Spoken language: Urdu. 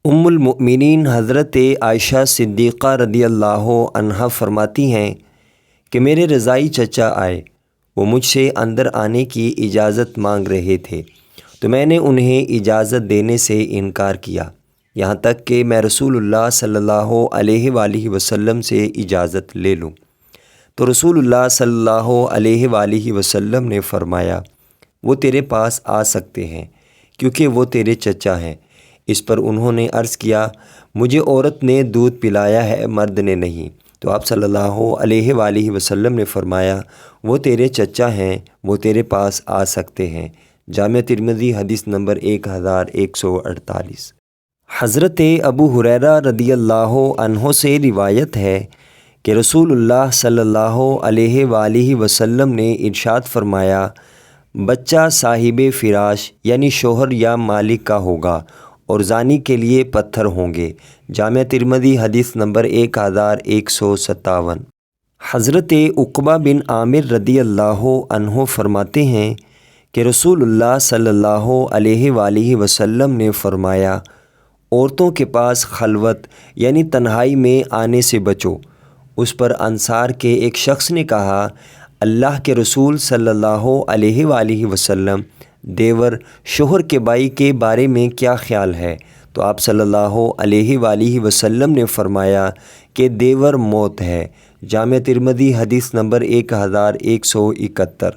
ام المؤمنین حضرت عائشہ صدیقہ رضی اللہ عنہا فرماتی ہیں کہ میرے رضائی چچا آئے، وہ مجھ سے اندر آنے کی اجازت مانگ رہے تھے تو میں نے انہیں اجازت دینے سے انکار کیا، یہاں تک کہ میں رسول اللہ صلی اللہ علیہ وآلہ وسلم سے اجازت لے لوں۔ تو رسول اللہ صلی اللہ علیہ وآلہ وسلم نے فرمایا وہ تیرے پاس آ سکتے ہیں کیونکہ وہ تیرے چچا ہیں۔ اس پر انہوں نے عرض کیا مجھے عورت نے دودھ پلایا ہے، مرد نے نہیں۔ تو آپ صلی اللہ علیہ وآلہ وسلم نے فرمایا وہ تیرے چچا ہیں، وہ تیرے پاس آ سکتے ہیں۔ جامع ترمذی حدیث نمبر 1148۔ حضرت ابو ہریرہ رضی اللہ عنہ سے روایت ہے کہ رسول اللہ صلی اللہ علیہ وآلہ وسلم نے ارشاد فرمایا بچہ صاحب فراش یعنی شوہر یا مالک کا ہوگا اور زانی کے لیے پتھر ہوں گے۔ جامع ترمذی حدیث نمبر 1157۔ حضرت عقبہ بن عامر رضی اللہ عنہ فرماتے ہیں کہ رسول اللہ صلی اللہ علیہ وآلہ وسلم نے فرمایا عورتوں کے پاس خلوت یعنی تنہائی میں آنے سے بچو۔ اس پر انصار کے ایک شخص نے کہا اللہ کے رسول صلی اللہ علیہ وآلہ وسلم دیور شوہر کے بھائی کے بارے میں کیا خیال ہے؟ تو آپ صلی اللہ علیہ وآلہ وسلم نے فرمایا کہ دیور موت ہے۔ جامع ترمذی حدیث نمبر 1171۔